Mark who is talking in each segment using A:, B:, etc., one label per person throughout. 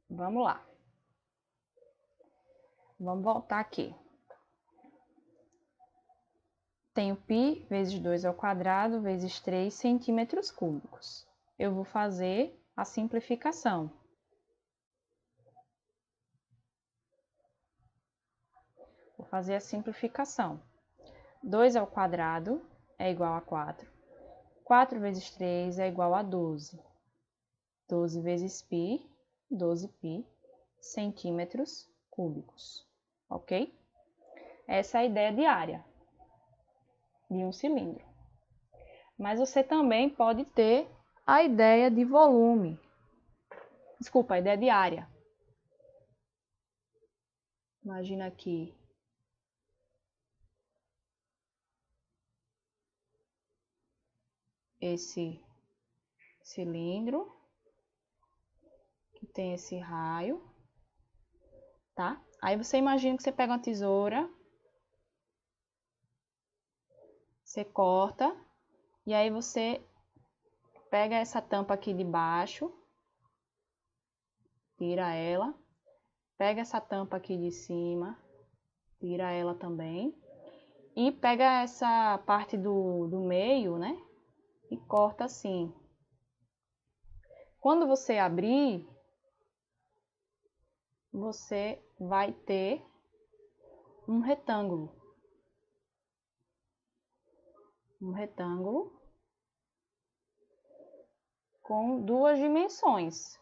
A: Vamos lá. Vamos voltar aqui. Tenho π vezes 2 ao quadrado vezes 3 centímetros cúbicos. Eu vou fazer a simplificação. Vou fazer a simplificação. 2 ao quadrado é igual a 4. 4 vezes 3 é igual a 12. 12 vezes π, 12π centímetros cúbicos. Ok? Essa é a ideia de área de um cilindro. Mas você também pode ter a ideia de volume. Desculpa, a ideia de área. Imagina aqui esse cilindro que tem esse raio, tá? Aí você imagina que você pega uma tesoura, você corta e aí você pega essa tampa aqui de baixo, tira ela, pega essa tampa aqui de cima, tira ela também e pega essa parte do meio, né? E corta assim. Quando você abrir, você vai ter um retângulo. Um retângulo com duas dimensões.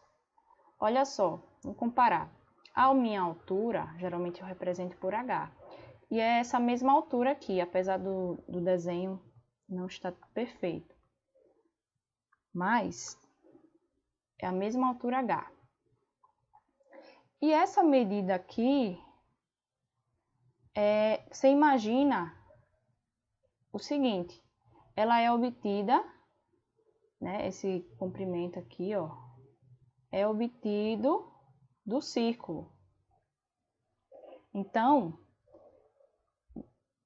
A: Olha só, vamos comparar. A minha altura, geralmente eu represento por H. E é essa mesma altura aqui, apesar do desenho não estar perfeito. Mas é a mesma altura H. E essa medida aqui, você imagina o seguinte, ela é obtida, né, esse comprimento aqui, ó, é obtido do círculo. Então,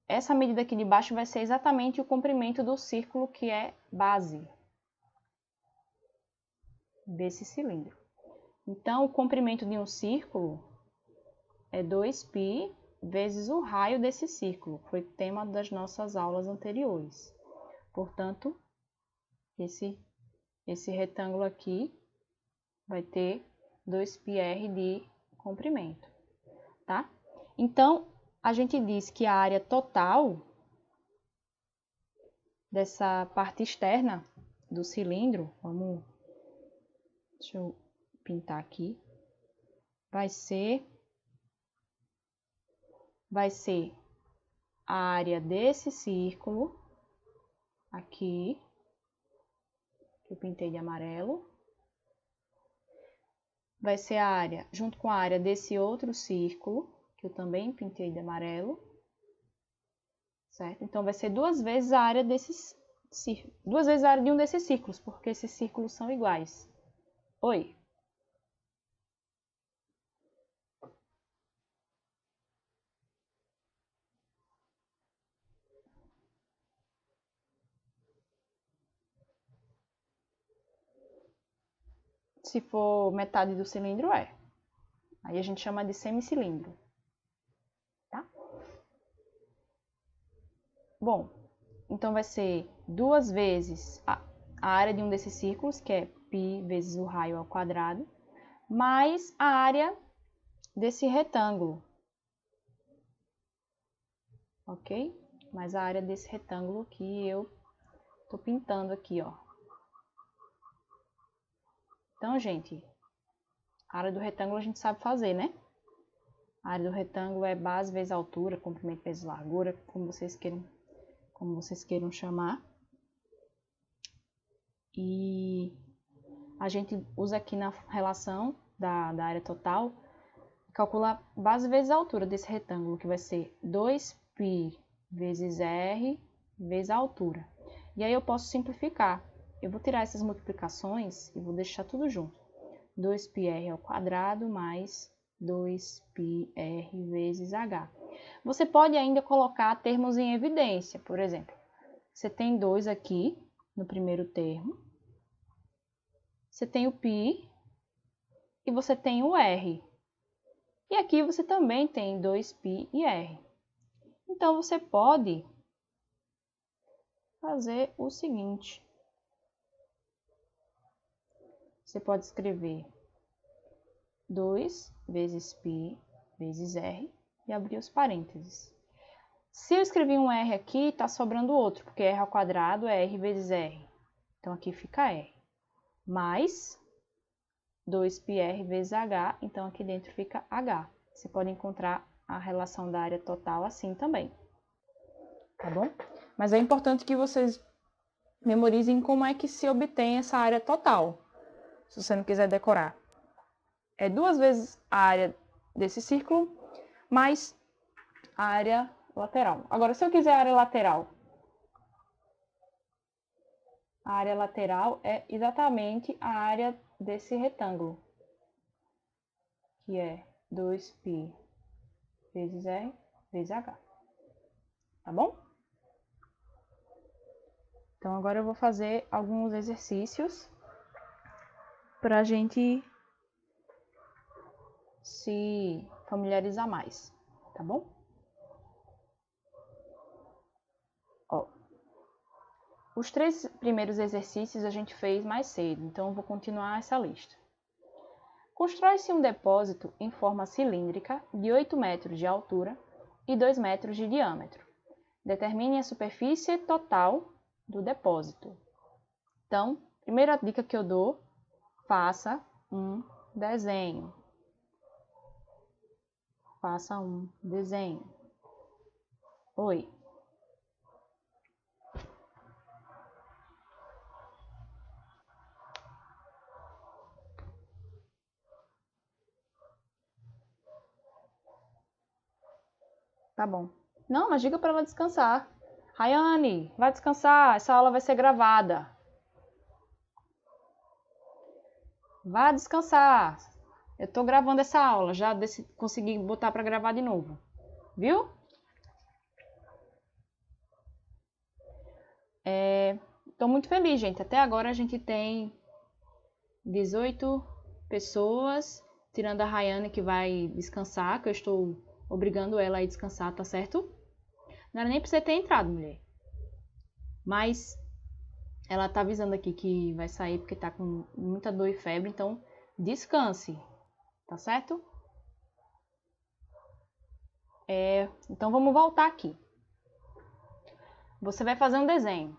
A: essa medida aqui de baixo vai ser exatamente o comprimento do círculo que é base desse cilindro. Então, o comprimento de um círculo é 2π vezes o raio desse círculo. Foi tema das nossas aulas anteriores. Portanto, esse retângulo aqui vai ter 2πr de comprimento, tá? Então, a gente diz que a área total dessa parte externa do cilindro, deixa eu pintar aqui, vai ser a área desse círculo aqui, que eu pintei de amarelo, vai ser a área junto com a área desse outro círculo, que eu também pintei de amarelo, certo? Então vai ser duas vezes a área de um desses círculos, porque esses círculos são iguais. Oi. Se for metade do cilindro, é. Aí a gente chama de semicilindro, tá? Bom, então vai ser duas vezes a área de um desses círculos, que é π vezes o raio ao quadrado, mais a área desse retângulo, ok? Mais a área desse retângulo que eu tô pintando aqui, ó. Então, gente, a área do retângulo a gente sabe fazer, né? A área do retângulo é base vezes altura, comprimento vezes largura, como vocês queiram chamar. E a gente usa aqui na relação da área total, calcular base vezes a altura desse retângulo, que vai ser 2π vezes r vezes a altura. E aí eu posso simplificar. Eu vou tirar essas multiplicações e vou deixar tudo junto. 2πr ao quadrado mais 2πr vezes h. Você pode ainda colocar termos em evidência. Por exemplo, você tem 2 aqui no primeiro termo. Você tem o π e você tem o R. E aqui você também tem 2π e R. Então, você pode fazer o seguinte. Você pode escrever 2 vezes π vezes R e abrir os parênteses. Se eu escrever um R aqui, está sobrando outro, porque R ao quadrado é R vezes R. Então, aqui fica R. Mais 2πr vezes H, então aqui dentro fica H. Você pode encontrar a relação da área total assim também. Tá bom? Mas é importante que vocês memorizem como é que se obtém essa área total, se você não quiser decorar. É 2 vezes a área desse círculo, mais a área lateral. Agora, se eu quiser a área lateral é exatamente a área desse retângulo, que é 2π vezes R vezes H. Tá bom? Então, agora eu vou fazer alguns exercícios para a gente se familiarizar mais, tá bom? Ó, os 3 primeiros exercícios a gente fez mais cedo, então eu vou continuar essa lista. Constrói-se um depósito em forma cilíndrica de 8 metros de altura e 2 metros de diâmetro. Determine a superfície total do depósito. Então, primeira dica que eu dou, faça um desenho. Faça um desenho. Oi. Tá bom. Não, mas diga para ela descansar. Rayane, vai descansar, essa aula vai ser gravada. Vá descansar. Eu tô gravando essa aula, já consegui botar para gravar de novo. Viu? Tô muito feliz, gente. Até agora a gente tem 18 pessoas, tirando a Rayane que vai descansar, que eu estou obrigando ela a ir descansar, tá certo? Não era nem pra você ter entrado, mulher. Mas ela tá avisando aqui que vai sair porque tá com muita dor e febre, então descanse, tá certo? Então vamos voltar aqui. Você vai fazer um desenho.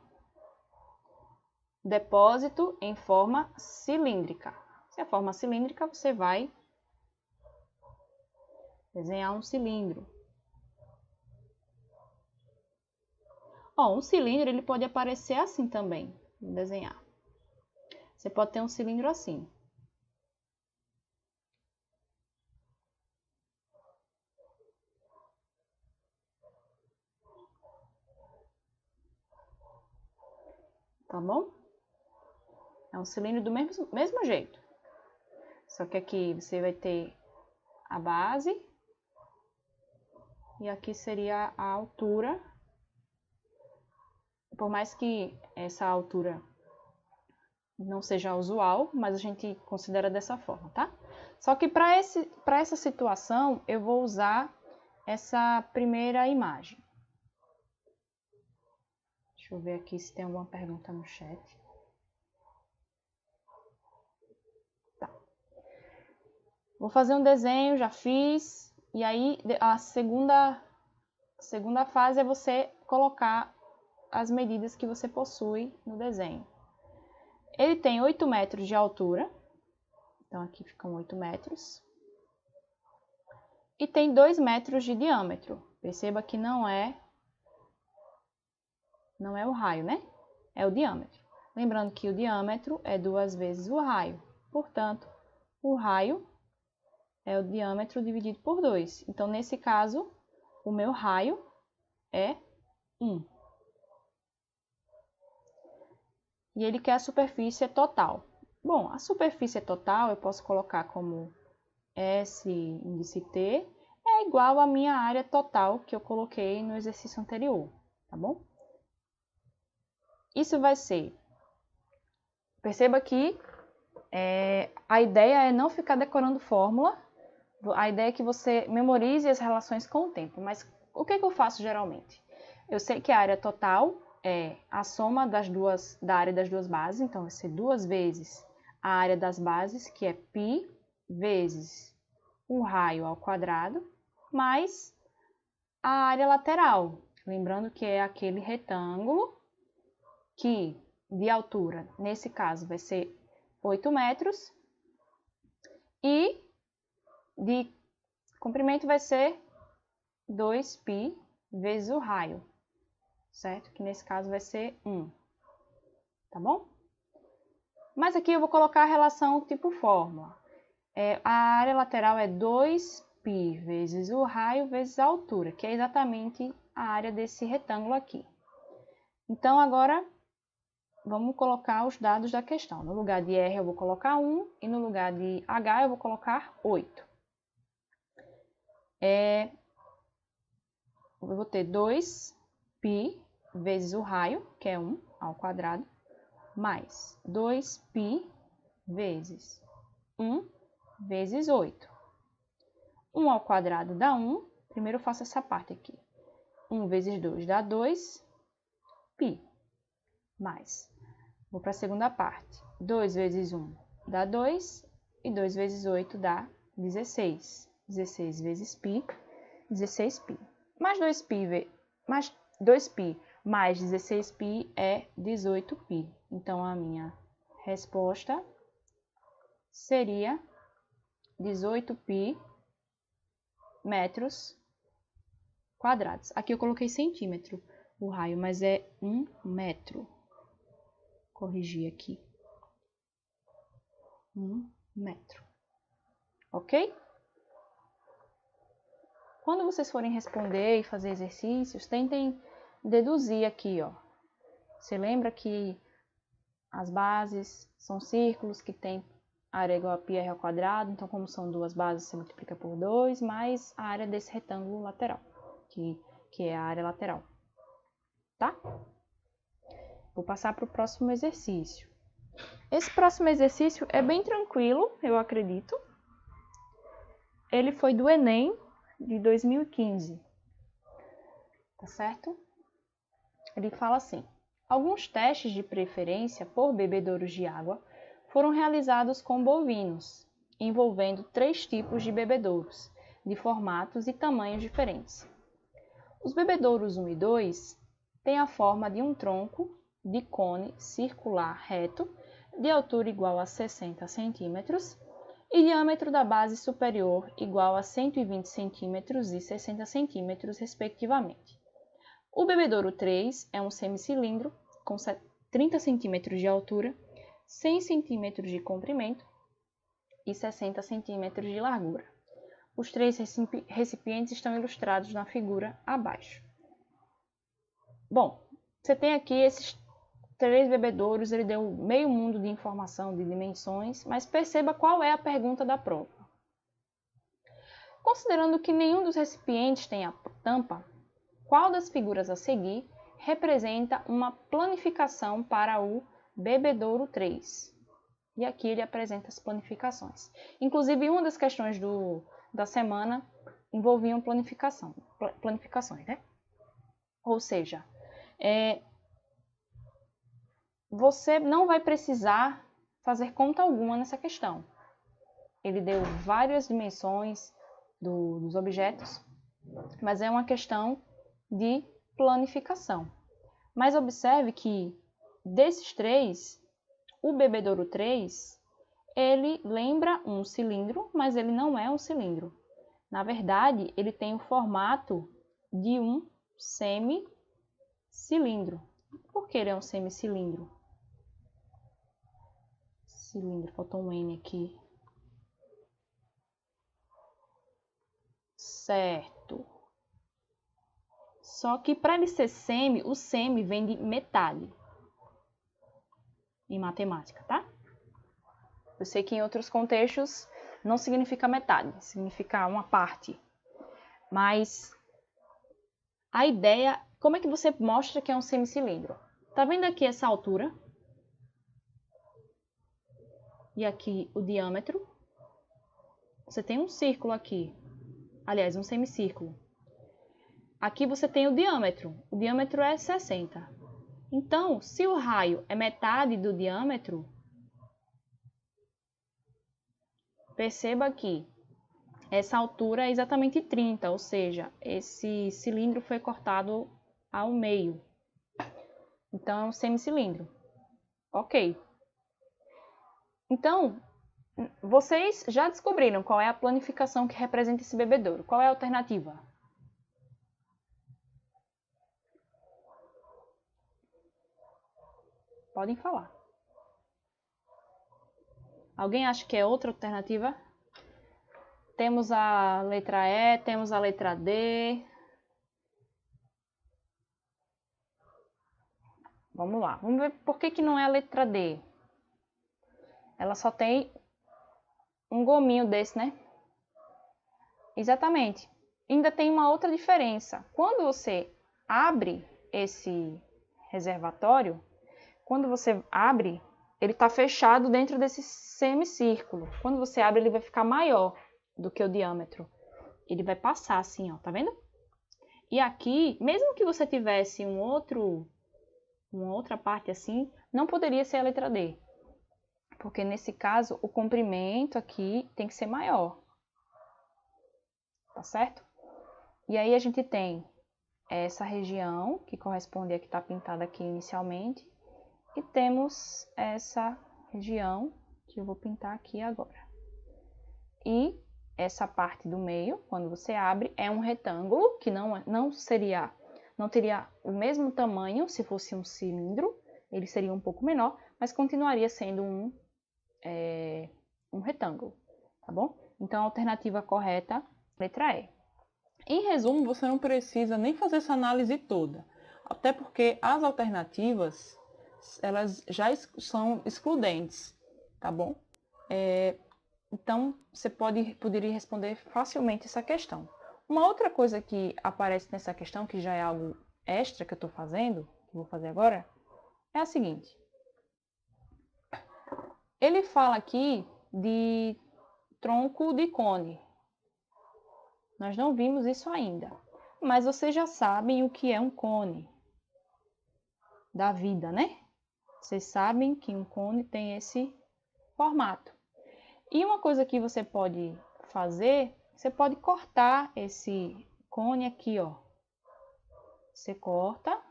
A: Depósito em forma cilíndrica. Se é forma cilíndrica, você vai desenhar um cilindro. Ó, um cilindro ele pode aparecer assim também, vou desenhar. Você pode ter um cilindro assim. Tá bom? É um cilindro do mesmo jeito. Só que aqui você vai ter a base. E aqui seria a altura. Por mais que essa altura não seja usual, mas a gente considera dessa forma, tá? Só que para essa situação, eu vou usar essa primeira imagem. Deixa eu ver aqui se tem alguma pergunta no chat. Tá. Vou fazer um desenho, já fiz. E aí, a segunda fase é você colocar as medidas que você possui no desenho. Ele tem 8 metros de altura. Então, aqui ficam 8 metros. E tem 2 metros de diâmetro. Perceba que não é o raio, né? É o diâmetro. Lembrando que o diâmetro é 2 vezes o raio. Portanto, o raio é o diâmetro dividido por 2. Então, nesse caso, o meu raio é 1. E ele quer a superfície total. Bom, a superfície total eu posso colocar como S índice T é igual à minha área total que eu coloquei no exercício anterior, tá bom? Isso vai ser, perceba que A ideia é não ficar decorando fórmula, a ideia é que você memorize as relações com o tempo. Mas o que eu faço geralmente? Eu sei que a área total é a soma da área das duas bases, então vai ser 2 vezes a área das bases, que é π, vezes o raio ao quadrado, mais a área lateral. Lembrando que é aquele retângulo que de altura, nesse caso, vai ser 8 metros e de comprimento vai ser 2π vezes o raio, certo? Que nesse caso vai ser 1, tá bom? Mas aqui eu vou colocar a relação tipo fórmula. A área lateral é 2π vezes o raio vezes a altura, que é exatamente a área desse retângulo aqui. Então, agora, vamos colocar os dados da questão. No lugar de R eu vou colocar 1 e no lugar de H eu vou colocar 8. Eu vou ter 2π vezes o raio, que é 1 ao quadrado, mais 2π vezes 1 vezes 8. 1 ao quadrado dá 1. Primeiro eu faço essa parte aqui. 1 vezes 2 dá 2π. Mais. Vou para a segunda parte. 2 vezes 1 dá 2. E 2 vezes 8 dá 16. 16 vezes π, 16π. Mais 2π mais 16π é 18π. Então, a minha resposta seria 18π metros quadrados. Aqui eu coloquei centímetro o raio, mas é 1 metro. Corrigir aqui. 1 metro. Ok? Quando vocês forem responder e fazer exercícios, tentem deduzir aqui, ó. Você lembra que as bases são círculos que tem área igual a πr ao quadrado, então como são duas bases, você multiplica por 2, mais a área desse retângulo lateral, que é a área lateral, tá? Vou passar para o próximo exercício. Esse próximo exercício é bem tranquilo, eu acredito. Ele foi do Enem de 2015, tá certo? Ele fala assim: alguns testes de preferência por bebedouros de água foram realizados com bovinos, envolvendo 3 tipos de bebedouros, de formatos e tamanhos diferentes. Os bebedouros 1 e 2 têm a forma de um tronco de cone circular reto, de altura igual a 60 centímetros e diâmetro da base superior igual a 120 centímetros e 60 centímetros, respectivamente. O bebedouro 3 é um semicilindro com 30 centímetros de altura, 100 centímetros de comprimento e 60 centímetros de largura. Os 3 recipientes estão ilustrados na figura abaixo. Bom, você tem aqui esses 3 bebedouros, ele deu meio mundo de informação de dimensões, mas perceba qual é a pergunta da prova. Considerando que nenhum dos recipientes tem a tampa, qual das figuras a seguir representa uma planificação para o bebedouro 3? E aqui ele apresenta as planificações. Inclusive, uma das questões da semana envolviam planificações, né? Ou seja, você não vai precisar fazer conta alguma nessa questão. Ele deu várias dimensões dos objetos, mas é uma questão de planificação. Mas observe que desses 3, o bebedouro 3, ele lembra um cilindro, mas ele não é um cilindro. Na verdade, ele tem o formato de um semicilindro. Por que ele é um semicilindro? Cilindro, faltou um N aqui. Certo. Só que para ele ser semi, o semi vem de metade em matemática, tá? Eu sei que em outros contextos não significa metade, significa uma parte. Mas a ideia, como é que você mostra que é um semicilindro? Tá vendo aqui essa altura? e aqui o diâmetro. Você tem um círculo aqui, aliás, um semicírculo. Aqui você tem o diâmetro é 60. Então, se o raio é metade do diâmetro, perceba que essa altura é exatamente 30, ou seja, esse cilindro foi cortado ao meio. Então, é um semicilindro. Ok. Então, vocês já descobriram qual é a planificação que representa esse bebedouro. Qual é a alternativa? Podem falar. Alguém acha que é outra alternativa? Temos a letra E, temos a letra D. Vamos lá. Vamos ver por que não é a letra D. Ela só tem um gominho desse, né? Exatamente. Ainda tem uma outra diferença. Quando você abre esse reservatório, quando você abre, ele está fechado dentro desse semicírculo. Quando você abre, ele vai ficar maior do que o diâmetro. Ele vai passar assim, ó, tá vendo? E aqui, mesmo que você tivesse uma outra parte assim, não poderia ser a letra D. Porque nesse caso, o comprimento aqui tem que ser maior. Tá certo? E aí a gente tem essa região, que corresponde a que está pintada aqui inicialmente. E temos essa região, que eu vou pintar aqui agora. E essa parte do meio, quando você abre, é um retângulo, que não teria o mesmo tamanho se fosse um cilindro, ele seria um pouco menor, mas continuaria sendo um retângulo, tá bom? Então, a alternativa correta, letra E.
B: Em resumo, você não precisa nem fazer essa análise toda, até porque as alternativas, elas já são excludentes, tá bom? Então, você poderia responder facilmente essa questão. Uma outra coisa que aparece nessa questão, que já é algo extra que eu estou fazendo, que vou fazer agora, é a seguinte. Ele fala aqui de tronco de cone. Nós não vimos isso ainda, mas vocês já sabem o que é um cone da vida, né? Vocês sabem que um cone tem esse formato. E uma coisa que você pode fazer, você pode cortar esse cone aqui, ó. Você corta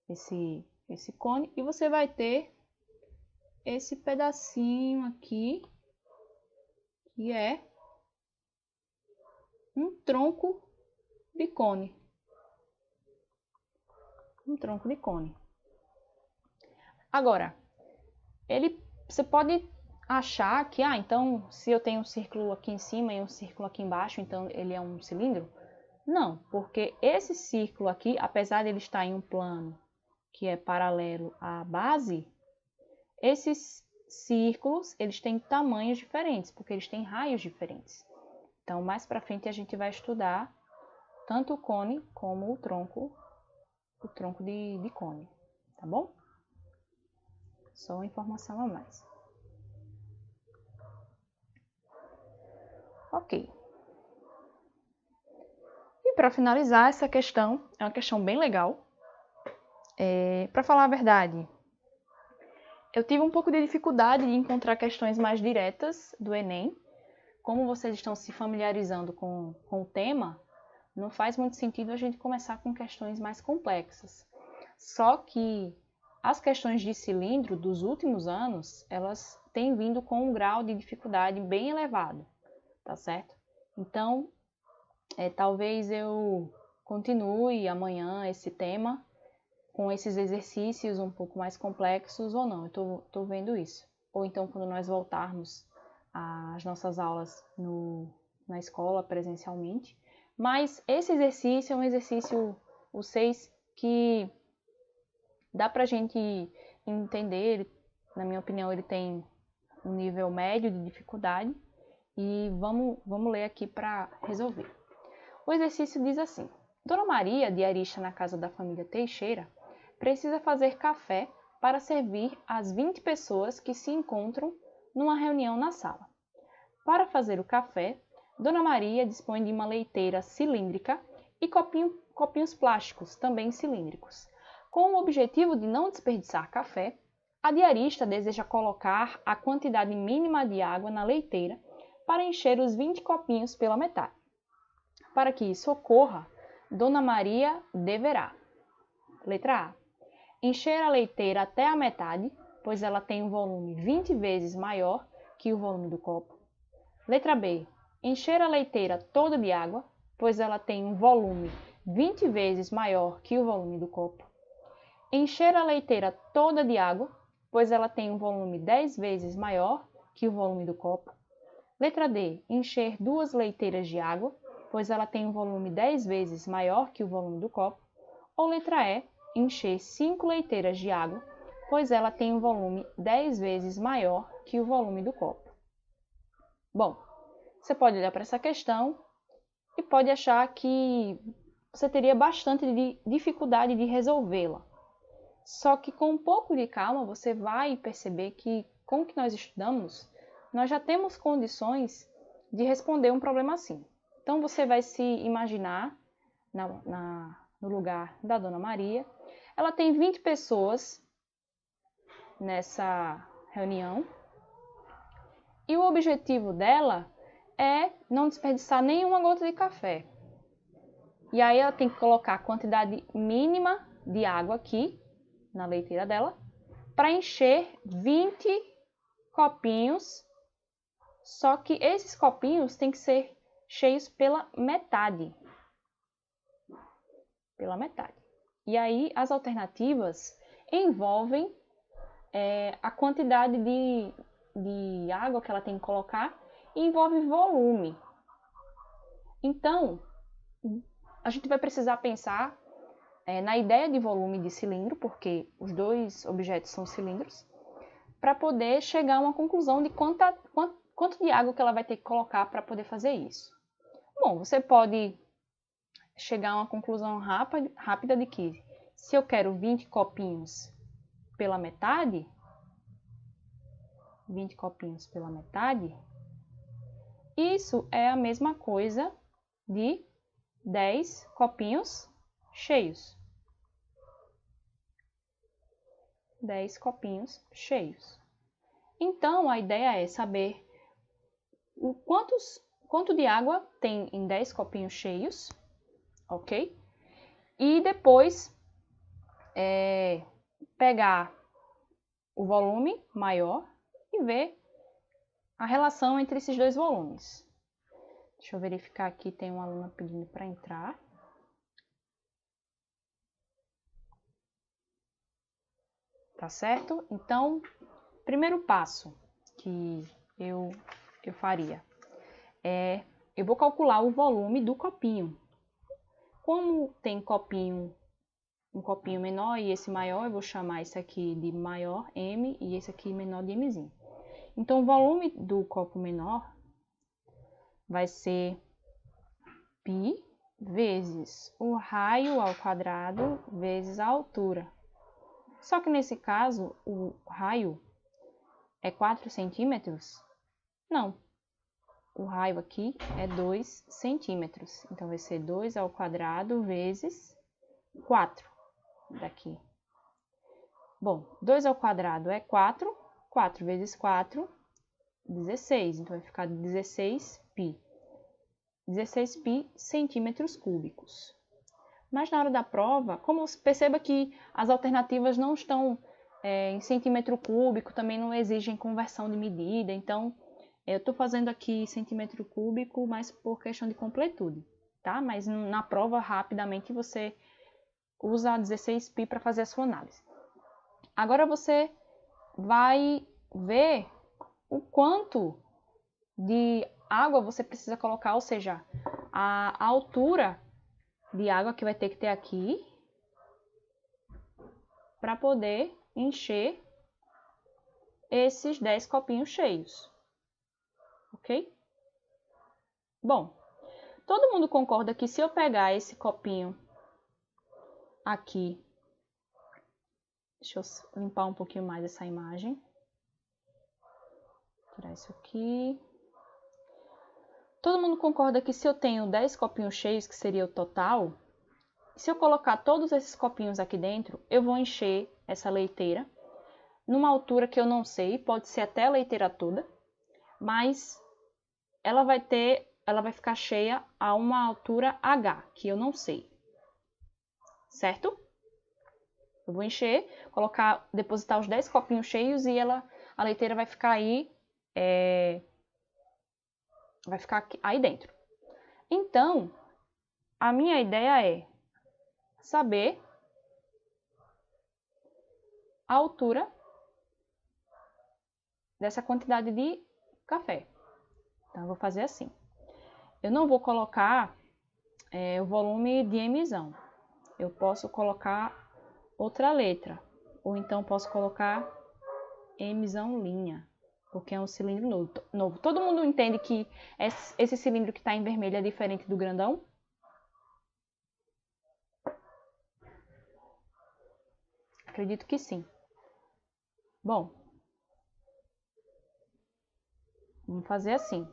B: esse cone e você vai ter esse pedacinho aqui, que é um tronco de cone. Um tronco de cone. Agora, você pode achar que, então, se eu tenho um círculo aqui em cima e um círculo aqui embaixo, então ele é um cilindro? Não, porque esse círculo aqui, apesar de ele estar em um plano que é paralelo à base, esses círculos, eles têm tamanhos diferentes, porque eles têm raios diferentes. Então, mais para frente a gente vai estudar tanto o cone como o tronco de cone, tá bom? Só uma informação a mais. Ok. E para finalizar, essa questão é uma questão bem legal. Para falar a verdade, eu tive um pouco de dificuldade de encontrar questões mais diretas do Enem. Como vocês estão se familiarizando com o tema, não faz muito sentido a gente começar com questões mais complexas. Só que as questões de cilindro dos últimos anos, elas têm vindo com um grau de dificuldade bem elevado, tá certo? Então, talvez eu continue amanhã esse tema com esses exercícios um pouco mais complexos ou não, eu tô vendo isso. Ou então, quando nós voltarmos às nossas aulas na escola presencialmente. Mas esse exercício é um exercício, o 6, que dá pra gente entender. Na minha opinião, ele tem um nível médio de dificuldade. E vamos ler aqui para resolver. O exercício diz assim: Dona Maria, diarista na casa da família Teixeira, precisa fazer café
A: para servir às 20 pessoas que se encontram numa reunião na sala. Para fazer o café, Dona Maria dispõe de uma leiteira cilíndrica e copinhos plásticos, também cilíndricos. Com o objetivo de não desperdiçar café, a diarista deseja colocar a quantidade mínima de água na leiteira para encher os 20 copinhos pela metade. Para que isso ocorra, Dona Maria deverá: letra A. Encher a leiteira até a metade, pois ela tem um volume 20 vezes maior que o volume do copo. Letra B. Encher a leiteira toda de água, pois ela tem um volume 20 vezes maior que o volume do copo. Encher a leiteira toda de água, pois ela tem um volume 10 vezes maior que o volume do copo. Letra D. Encher 2 leiteiras de água, pois ela tem um volume 10 vezes maior que o volume do copo. Ou letra E. Encher 5 leiteiras de água, pois ela tem um volume 10 vezes maior que o volume do copo. Bom, você pode olhar para essa questão e pode achar que você teria bastante dificuldade de resolvê-la. Só que com um pouco de calma você vai perceber que, com o que nós estudamos, nós já temos condições de responder um problema assim. Então você vai se imaginar no lugar da Dona Maria. Ela tem 20 pessoas nessa reunião e o objetivo dela é não desperdiçar nenhuma gota de café. E aí ela tem que colocar a quantidade mínima de água aqui na leiteira dela para encher 20 copinhos, só que esses copinhos têm que ser cheios pela metade. Pela metade. E aí as alternativas envolvem a quantidade de água que ela tem que colocar e envolve volume. Então, a gente vai precisar pensar na ideia de volume de cilindro, porque os dois objetos são cilindros, para poder chegar a uma conclusão de quanto de água que ela vai ter que colocar para poder fazer isso. Bom, você pode chegar a uma conclusão rápida de que se eu quero 20 copinhos pela metade, 20 copinhos pela metade, isso é a mesma coisa de 10 copinhos cheios. 10 copinhos cheios. Então, a ideia é saber quanto de água tem em 10 copinhos cheios, ok? E depois pegar o volume maior e ver a relação entre esses dois volumes. Deixa eu verificar aqui, tem uma aluna pedindo para entrar. Tá certo? Então, primeiro passo que eu faria eu vou calcular o volume do copinho. Como tem um copinho menor e esse maior, eu vou chamar esse aqui de maior M e esse aqui menor de Mzinho. Então, o volume do copo menor vai ser π vezes o raio ao quadrado vezes a altura. Só que nesse caso, o raio é 4 centímetros? Não. O raio aqui é 2 centímetros. Então, vai ser 2 ao quadrado vezes 4 daqui. Bom, 2 ao quadrado é 4. 4 vezes 4, 16. Então, vai ficar 16π. 16π centímetros cúbicos. Mas na hora da prova, como perceba que as alternativas não estão em centímetro cúbico, também não exigem conversão de medida. Então, eu estou fazendo aqui centímetro cúbico, mas por questão de completude, tá? Mas na prova, rapidamente, você usa 16π para fazer a sua análise. Agora, você vai ver o quanto de água você precisa colocar, ou seja, a altura de água que vai ter que ter aqui para poder encher esses 10 copinhos cheios. Ok? Bom, todo mundo concorda que se eu pegar esse copinho aqui Deixa eu limpar um pouquinho mais essa imagem. Tirar isso aqui. Todo mundo concorda que se eu tenho 10 copinhos cheios, que seria o total, se eu colocar todos esses copinhos aqui dentro, eu vou encher essa leiteira numa altura que eu não sei, pode ser até a leiteira toda, mas ela vai ficar cheia a uma altura H, que eu não sei. Certo? Eu vou encher, depositar os 10 copinhos cheios e a leiteira vai ficar aí, vai ficar aí dentro. Então, a minha ideia é saber a altura dessa quantidade de café. Então, eu vou fazer assim. Eu não vou colocar o volume de emissão. Eu posso colocar outra letra. Ou então posso colocar emissão linha, porque é um cilindro novo. Todo mundo entende que esse cilindro que está em vermelho é diferente do grandão? Acredito que sim. Bom, vamos fazer assim.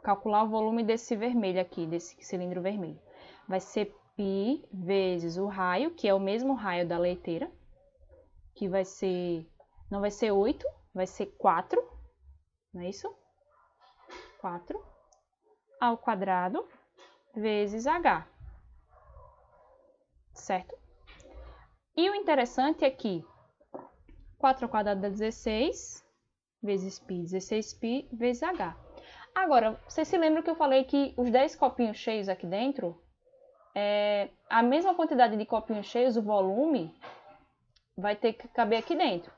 A: Calcular o volume desse vermelho aqui, desse cilindro vermelho. Vai ser π vezes o raio, que é o mesmo raio da leiteira, que vai ser, não vai ser 8, vai ser 4, não é isso? 4 ao quadrado vezes h, certo? E o interessante é que 4 ao quadrado dá 16, vezes π, 16π vezes h. Agora, vocês se lembram que eu falei que os 10 copinhos cheios aqui dentro, a mesma quantidade de copinhos cheios, o volume, vai ter que caber aqui dentro.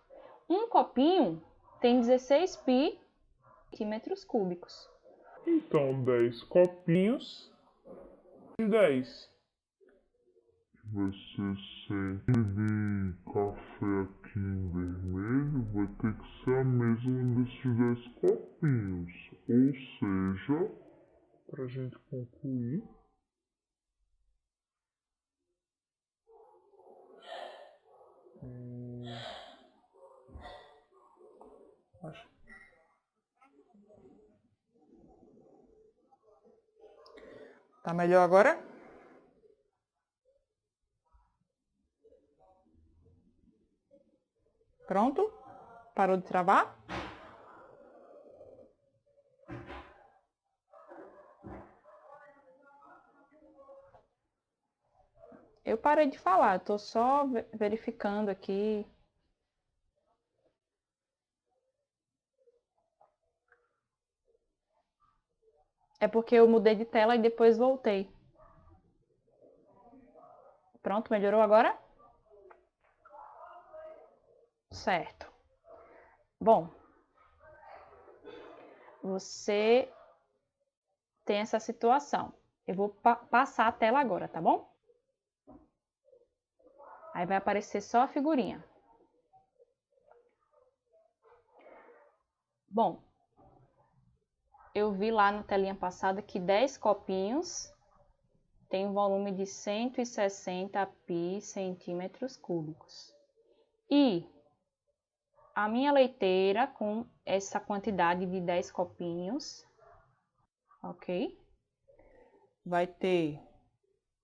A: Um copinho tem 16π centímetros cúbicos.
C: Então, 10 copinhos e 10. Vai ser 100 de café aqui em vermelho, vai ter que ser a mesma desses 10 copinhos. Ou seja, para a gente concluir,
D: Tá melhor agora? Pronto? Parou de travar?
A: Eu parei de falar, estou só verificando aqui. É porque eu mudei de tela e depois voltei. Pronto, melhorou agora? Certo. Bom, você tem essa situação. Eu vou passar a tela agora, tá bom? Aí vai aparecer só a figurinha. Bom, eu vi lá na telinha passada que 10 copinhos tem um volume de 160 π centímetros cúbicos. E a minha leiteira com essa quantidade de 10 copinhos, ok? Vai ter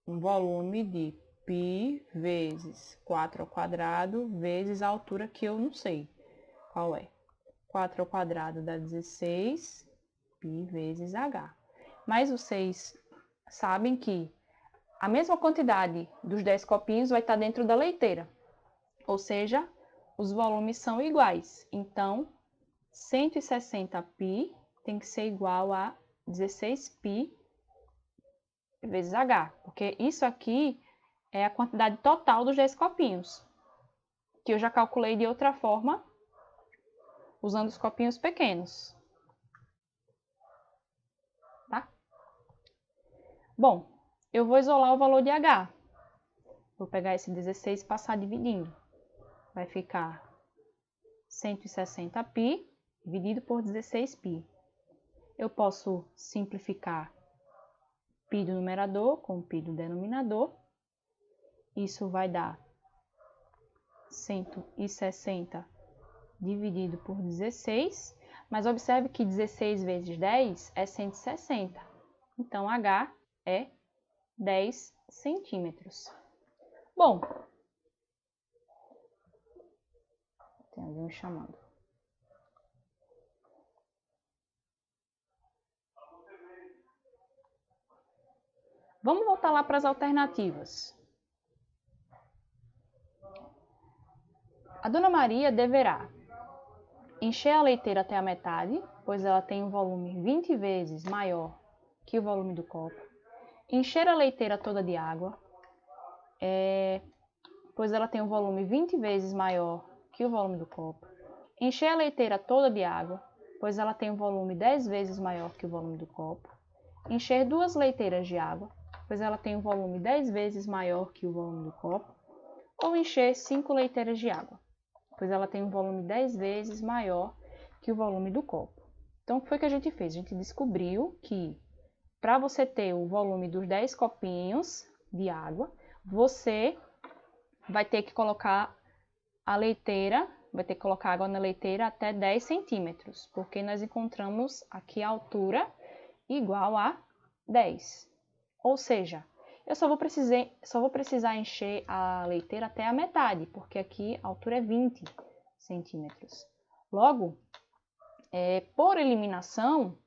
A: um volume de π vezes 4 ao quadrado vezes a altura que eu não sei qual é. 4 ao quadrado dá 16 π vezes h. Mas vocês sabem que a mesma quantidade dos 10 copinhos vai estar dentro da leiteira. Ou seja, os volumes são iguais. Então, 160 π tem que ser igual a 16 π vezes h. Porque isso aqui é a quantidade total dos 10 copinhos. Que eu já calculei de outra forma, usando os copinhos pequenos. Tá? Bom, eu vou isolar o valor de h. Vou pegar esse 16 e passar dividindo. Vai ficar 160 π dividido por 16 π. Eu posso simplificar π do numerador com π do denominador. Isso vai dar 160 dividido por 16, mas observe que 16 vezes 10 é 160. Então, H é 10 centímetros. Bom, tem alguém me chamando. Vamos voltar lá para as alternativas. A Dona Maria deverá encher a leiteira até a metade, pois ela tem um volume 20 vezes maior que o volume do copo. Encher a leiteira toda de água, pois ela tem um volume 20 vezes maior que o volume do copo. Encher a leiteira toda de água, pois ela tem um volume 10 vezes maior que o volume do copo. Encher 2 leiteiras de água, pois ela tem um volume 10 vezes maior que o volume do copo. Ou encher 5 leiteiras de água, pois ela tem um volume 10 vezes maior que o volume do copo. Então, o que foi que a gente fez? A gente descobriu que para você ter o volume dos 10 copinhos de água, você vai ter que colocar a leiteira, vai ter que colocar água na leiteira até 10 centímetros, porque nós encontramos aqui a altura igual a 10. Ou seja, eu só vou precisar encher a leiteira até a metade, porque aqui a altura é 20 centímetros. Logo, por eliminação,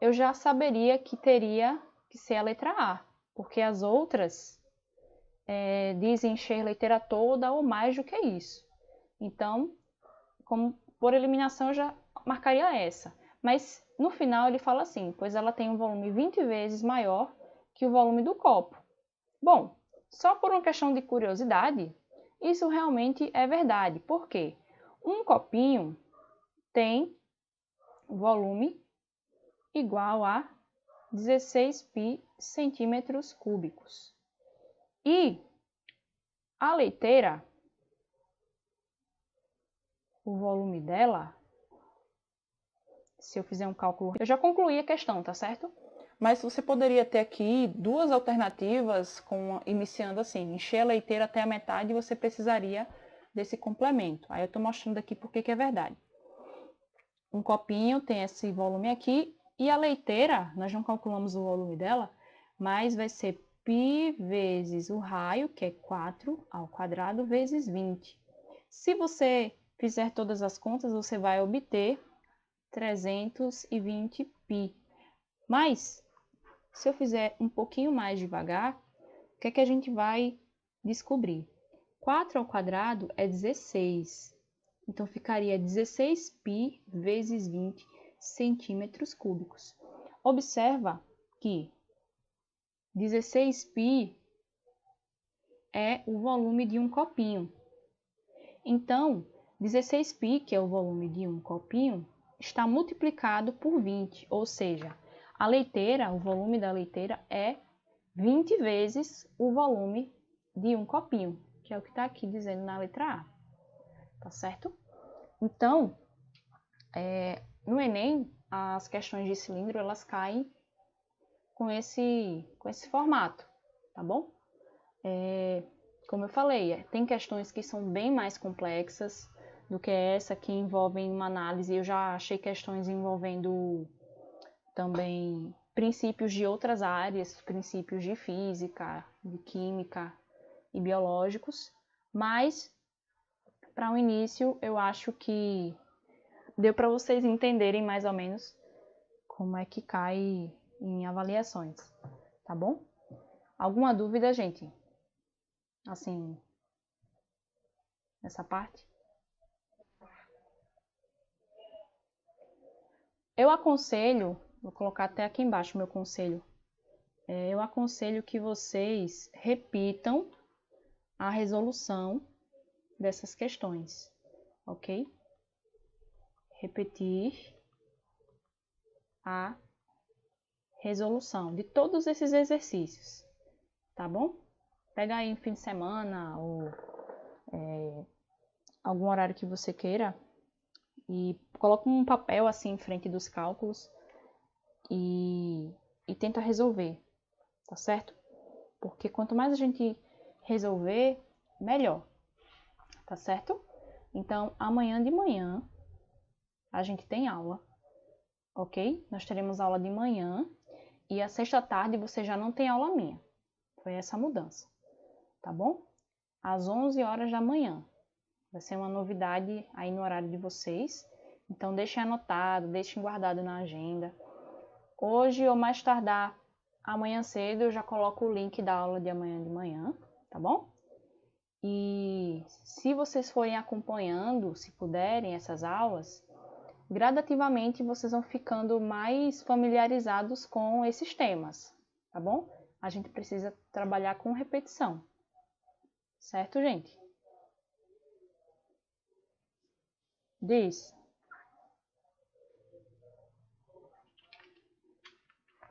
A: eu já saberia que teria que ser a letra A, porque as outras dizem encher a leiteira toda ou mais do que isso. Então, por eliminação, eu já marcaria essa. Mas no final ele fala assim, pois ela tem um volume 20 vezes maior que o volume do copo. Bom, só por uma questão de curiosidade, isso realmente é verdade. Por quê? Um copinho tem volume igual a 16 pi centímetros cúbicos. E a leiteira, o volume dela, se eu fizer um cálculo, eu já concluí a questão, tá certo?
D: Mas você poderia ter aqui 2 alternativas, iniciando assim, encher a leiteira até a metade e você precisaria desse complemento. Aí eu estou mostrando aqui por que é verdade. Um copinho tem esse volume aqui e a leiteira, nós não calculamos o volume dela, mas vai ser π vezes o raio, que é 4 ao quadrado, vezes 20. Se você fizer todas as contas, você vai obter 320 π. Mas, se eu fizer um pouquinho mais devagar, o que é que a gente vai descobrir? 4 ao quadrado é 16. Então, ficaria 16 π vezes 20 centímetros cúbicos. Observa que 16 π é o volume de um copinho. Então, 16 π, que é o volume de um copinho, está multiplicado por 20, ou seja, a leiteira, o volume da leiteira é 20 vezes o volume de um copinho, que é o que está aqui dizendo na letra A, tá certo? Então, no Enem, as questões de cilindro, elas caem com esse formato, tá bom? Como eu falei, tem questões que são bem mais complexas do que essa, que envolvem uma análise. Eu já achei questões envolvendo também princípios de outras áreas, princípios de física, de química e biológicos, mas para o início eu acho que deu para vocês entenderem mais ou menos como é que cai em avaliações, tá bom? Alguma dúvida, gente? Assim, nessa parte? Eu aconselho, vou colocar até aqui embaixo o meu conselho, eu aconselho que vocês repitam a resolução dessas questões, ok? Repetir a resolução de todos esses exercícios, tá bom? Pega aí um fim de semana ou algum horário que você queira e coloca um papel assim em frente dos cálculos e tenta resolver, tá certo? Porque quanto mais a gente resolver, melhor,
A: tá certo? Então, amanhã de manhã a gente tem aula, ok? Nós teremos aula de manhã e a sexta à tarde você já não tem aula minha. Foi essa a mudança, tá bom? Às 11 horas da manhã. Vai ser uma novidade aí no horário de vocês. Então, deixem anotado, deixem guardado na agenda. Hoje ou mais tardar amanhã cedo, eu já coloco o link da aula de amanhã de manhã, tá bom? E se vocês forem acompanhando, se puderem, essas aulas, gradativamente vocês vão ficando mais familiarizados com esses temas, tá bom? A gente precisa trabalhar com repetição, certo, gente? Diz.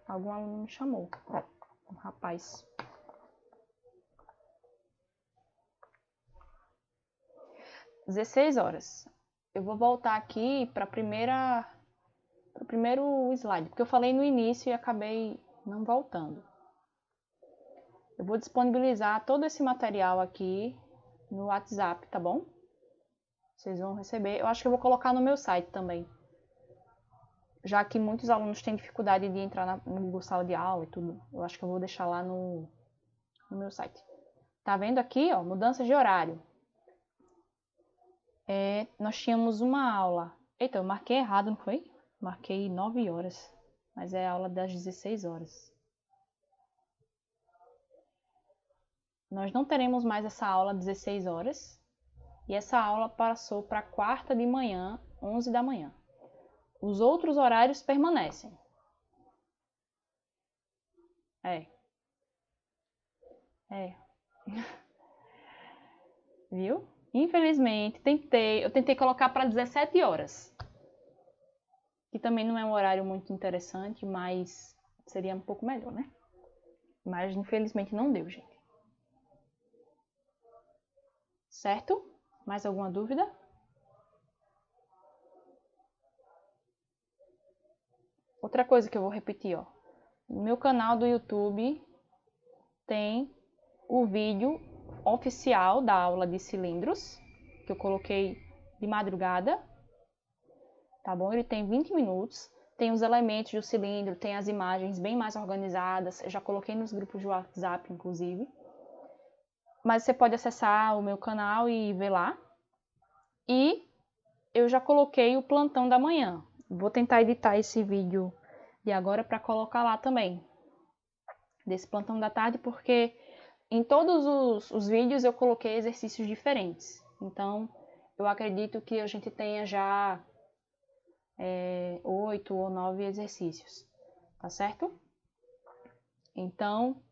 A: Algum aluno me chamou. Um rapaz. Às 16 horas. Eu vou voltar aqui para o primeiro slide, porque eu falei no início e acabei não voltando. Eu vou disponibilizar todo esse material aqui no WhatsApp, tá bom? Vocês vão receber. Eu acho que eu vou colocar no meu site também. Já que muitos alunos têm dificuldade de entrar no Google Sala de Aula e tudo. Eu acho que eu vou deixar lá no meu site. Tá vendo aqui, ó, mudanças de horário. Nós tínhamos uma aula. Eita, eu marquei errado, não foi? Marquei 9 horas. Mas é a aula das 16 horas. Nós não teremos mais essa aula às 16 horas. E essa aula passou para quarta de manhã, 11 da manhã. Os outros horários permanecem. Viu? Infelizmente, eu tentei colocar para 17 horas. Que também não é um horário muito interessante, mas seria um pouco melhor, né? Mas infelizmente não deu, gente. Certo? Mais alguma dúvida? Outra coisa que eu vou repetir, ó. No meu canal do YouTube tem o vídeo oficial da aula de cilindros, que eu coloquei de madrugada, tá bom? Ele tem 20 minutos, tem os elementos do cilindro, tem as imagens bem mais organizadas, eu já coloquei nos grupos de WhatsApp, inclusive. Mas você pode acessar o meu canal e ver lá. E eu já coloquei o plantão da manhã. Vou tentar editar esse vídeo de agora para colocar lá também, desse plantão da tarde, porque em todos os vídeos eu coloquei exercícios diferentes. Então, eu acredito que a gente tenha já 8 ou 9 exercícios, tá certo? Então,